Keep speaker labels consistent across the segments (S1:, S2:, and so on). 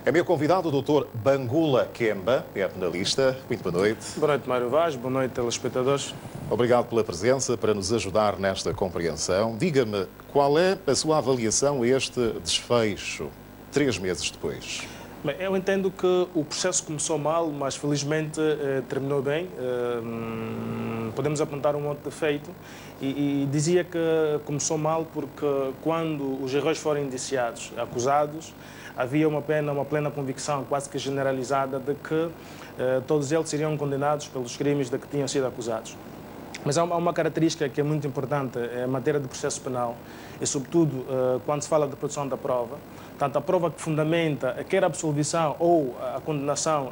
S1: É meu convidado o Dr. Bangula Kemba, é penalista. Muito boa noite.
S2: Boa noite, Mário Vaz. Boa noite, telespectadores.
S1: Obrigado pela presença, para nos ajudar nesta compreensão. Diga-me, qual é a sua avaliação a este desfecho, 3 meses depois?
S2: Bem, eu entendo que o processo começou mal, mas felizmente terminou bem. Podemos apontar um monte de defeito e dizia que começou mal porque quando os erros foram indiciados, acusados, havia uma plena convicção, quase que generalizada, de que todos eles seriam condenados pelos crimes de que tinham sido acusados. Mas há uma característica que é muito importante em matéria de processo penal e, sobretudo, quando se fala de produção da prova. Tanto a prova que fundamenta quer a absolvição ou a condenação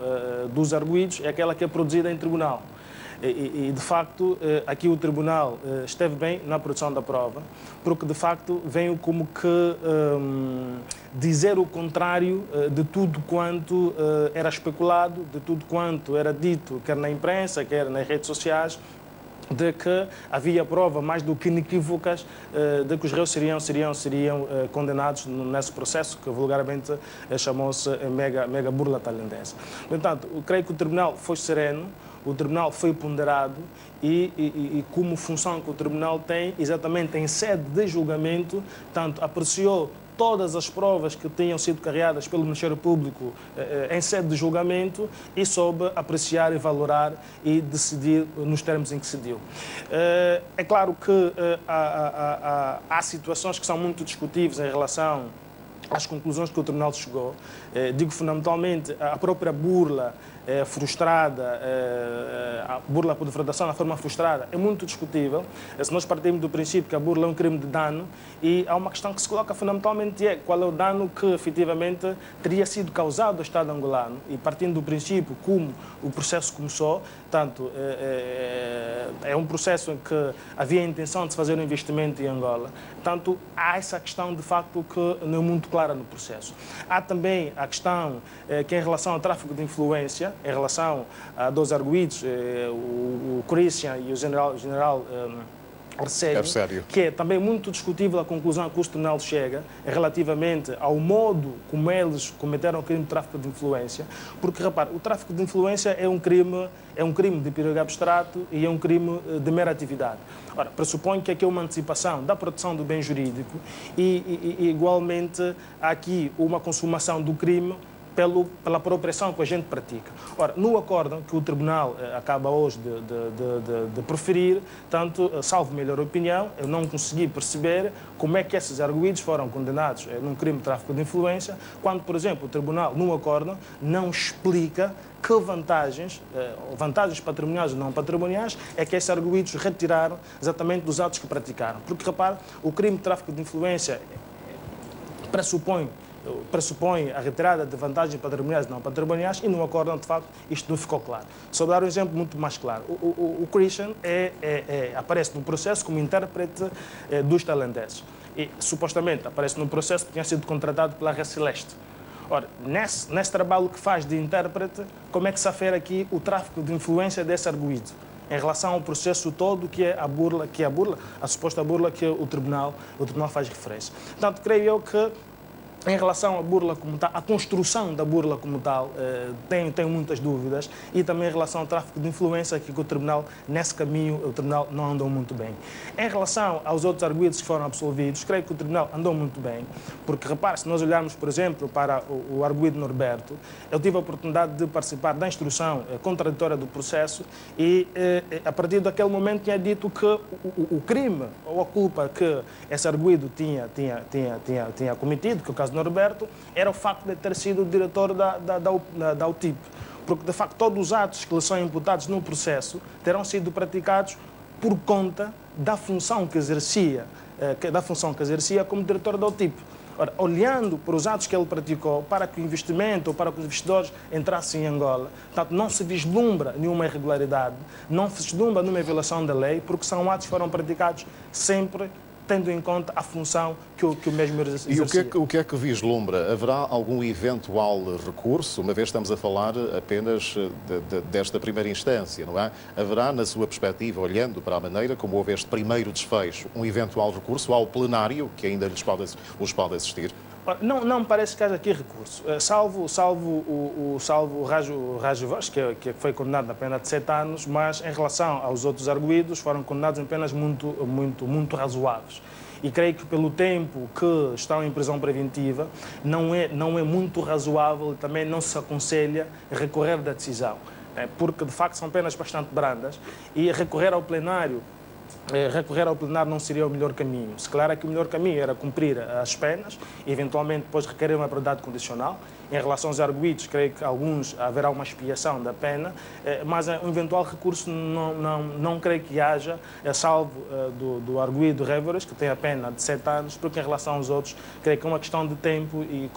S2: dos arguidos é aquela que é produzida em tribunal. De facto, aqui o tribunal esteve bem na produção da prova, porque, de facto, veio como que dizer o contrário de tudo quanto era especulado, de tudo quanto era dito, quer na imprensa, quer nas redes sociais, de que havia prova mais do que inequívocas de que os réus seriam condenados nesse processo que vulgarmente chamou-se mega burla tailandesa. No entanto, eu creio que o tribunal foi sereno, o tribunal foi ponderado e como função que o tribunal tem, exatamente em sede de julgamento, tanto apreciou todas as provas que tinham sido carregadas pelo Ministério Público em sede de julgamento e soube apreciar e valorar e decidir nos termos em que decidiu. É claro que há situações que são muito discutíveis em relação às conclusões que o Tribunal chegou. Digo fundamentalmente a própria burla frustrada, a burla por defraudação na forma frustrada é muito discutível. Se nós partimos do princípio que a burla é um crime de dano e há uma questão que se coloca fundamentalmente qual é o dano que efetivamente teria sido causado ao Estado angolano e partindo do princípio como o processo começou, tanto é um processo em que havia a intenção de se fazer um investimento em Angola, tanto há essa questão de facto que não é muito clara no processo. Há também a questão que em relação ao tráfico de influência, em relação a dois arguidos, o Christian e o general Arsério, que é também muito discutível a conclusão que o tribunal chega relativamente ao modo como eles cometeram o crime de tráfico de influência, porque, repare, o tráfico de influência é um crime de perigo abstrato e é um crime de mera atividade. Ora, pressupõe que aqui é uma antecipação da proteção do bem jurídico e igualmente, há aqui uma consumação do crime pela própria ação que a gente pratica. Ora, no acórdão que o Tribunal acaba hoje de proferir, tanto, salvo melhor opinião, eu não consegui perceber como é que esses arguidos foram condenados num crime de tráfico de influência, quando, por exemplo, o Tribunal, no acórdão, não explica que vantagens patrimoniais ou não patrimoniais, é que esses arguidos retiraram exatamente dos atos que praticaram. Porque, repare, o crime de tráfico de influência pressupõe a retirada de vantagens patrimoniais e não patrimoniais e no acórdão, de facto, isto não ficou claro. Só dar um exemplo muito mais claro. O Christian aparece no processo como intérprete dos tailandeses e, supostamente, aparece no processo que tinha sido contratado pela Red Celeste. Ora, nesse trabalho que faz de intérprete, como é que se afere aqui o tráfico de influência desse arguido em relação ao processo todo que é a suposta burla que o tribunal faz referência. Portanto, creio eu que em relação à burla como tal, a construção da burla como tal, tenho muitas dúvidas e também em relação ao tráfico de influência, que o Tribunal, nesse caminho, o Tribunal não andou muito bem. Em relação aos outros arguidos que foram absolvidos, creio que o Tribunal andou muito bem, porque, repare, se nós olharmos, por exemplo, para o arguido Norberto, eu tive a oportunidade de participar da instrução contraditória do processo e, a partir daquele momento, tinha dito que o crime ou a culpa que esse arguido tinha cometido, que o caso Norberto, era o facto de ter sido o diretor da UTIP. Porque, de facto, todos os atos que lhe são imputados no processo terão sido praticados por conta da função que exercia como diretor da UTIP. Ora, olhando para os atos que ele praticou para que o investimento ou para que os investidores entrassem em Angola, portanto, não se vislumbra nenhuma irregularidade, não se vislumbra nenhuma violação da lei, porque são atos que foram praticados sempre tendo em conta a função que o mesmo exercia.
S1: E o que é que vislumbra? Haverá algum eventual recurso, uma vez estamos a falar apenas desta primeira instância, não é? Haverá, na sua perspectiva, olhando para a maneira como houve este primeiro desfecho, um eventual recurso ao plenário, que ainda os pode assistir?
S2: Não me parece que haja aqui recurso, salvo o Rajo Vaz, que foi condenado na pena de 7 anos, mas em relação aos outros arguidos foram condenados em penas muito razoáveis. E creio que pelo tempo que estão em prisão preventiva não é muito razoável e também não se aconselha recorrer da decisão, porque de facto são penas bastante brandas e recorrer ao plenário não seria o melhor caminho. Se claro é que o melhor caminho era cumprir as penas e eventualmente depois requerer uma liberdade condicional. Em relação aos arguidos, creio que alguns haverá uma expiação da pena, mas um eventual recurso não creio que haja, salvo do arguido Révoras, que tem a pena de 7 anos, porque em relação aos outros, creio que é uma questão de tempo e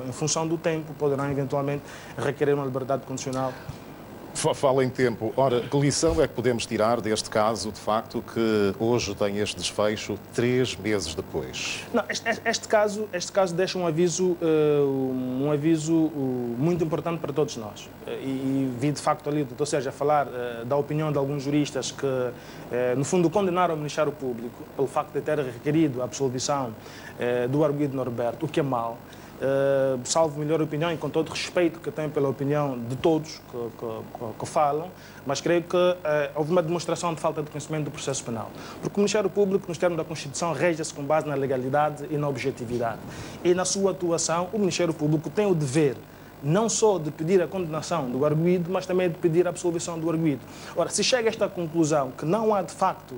S2: em função do tempo poderão eventualmente requerer uma liberdade condicional.
S1: Fala em tempo. Ora, que lição é que podemos tirar deste caso, de facto, que hoje tem este desfecho 3 meses depois?
S2: Não, este caso deixa um aviso muito importante para todos nós. E vi, de facto, ali o Dr. Sérgio a falar da opinião de alguns juristas que, no fundo, condenaram o Ministério Público pelo facto de ter requerido a absolvição do arguido Norberto, o que é mau. Salvo melhor opinião e com todo o respeito que tenho pela opinião de todos que falam, mas creio que houve uma demonstração de falta de conhecimento do processo penal. Porque o Ministério Público, nos termos da Constituição, rege-se com base na legalidade e na objetividade. E na sua atuação, o Ministério Público tem o dever não só de pedir a condenação do arguido, mas também de pedir a absolvição do arguido. Ora, se chega a esta conclusão que não há, de facto,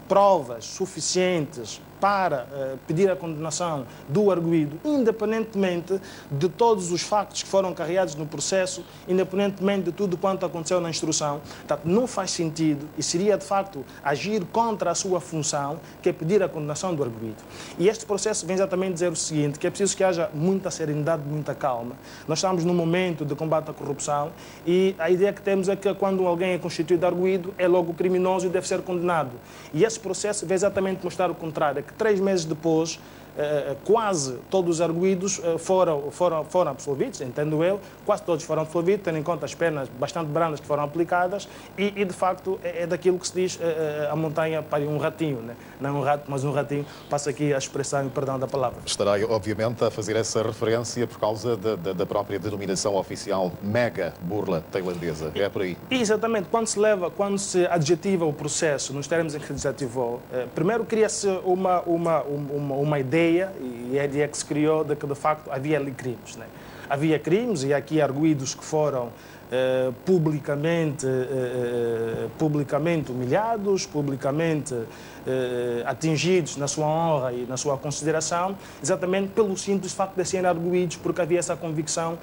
S2: provas suficientes para pedir a condenação do arguido, independentemente de todos os factos que foram carregados no processo, independentemente de tudo quanto aconteceu na instrução. Portanto, não faz sentido e seria, de facto, agir contra a sua função, que é pedir a condenação do arguido. E este processo vem exatamente dizer o seguinte, que é preciso que haja muita serenidade, muita calma. Nós estamos num momento de combate à corrupção e a ideia que temos é que quando alguém é constituído arguido, é logo criminoso e deve ser condenado. E esse processo vem exatamente mostrar o contrário, que 3 meses depois, quase todos os arguidos foram absolvidos, entendo eu, quase todos foram absolvidos, tendo em conta as penas bastante brandas que foram aplicadas e de facto, é daquilo que se diz a montanha pariu um ratinho, né? Não um rato, mas um ratinho, passa aqui a expressão e perdão da palavra.
S1: Estará, obviamente, a fazer essa referência por causa da própria denominação oficial mega burla tailandesa, é por aí?
S2: Exatamente, quando se adjetiva o processo nos termos em que se adjetivou, primeiro cria-se uma ideia, e é a ideia que se criou de que, de facto, havia ali crimes. Né? Havia crimes e aqui arguidos que foram publicamente humilhados, publicamente atingidos na sua honra e na sua consideração, exatamente pelo simples facto de serem arguidos, porque havia essa convicção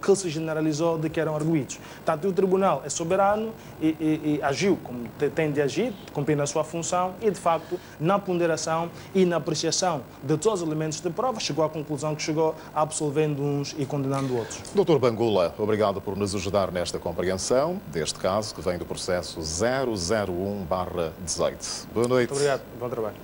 S2: que se generalizou de que eram arguidos. Portanto, o Tribunal é soberano e agiu como tem de agir, cumprindo a sua função e, de facto, na ponderação e na apreciação de todos os elementos de prova, chegou à conclusão que chegou, absolvendo uns e condenando outros.
S1: Dr. Bangula, obrigado por nos ajudar nesta compreensão deste caso que vem do processo 001/18. Boa noite.
S2: Muito obrigado. Bom trabalho.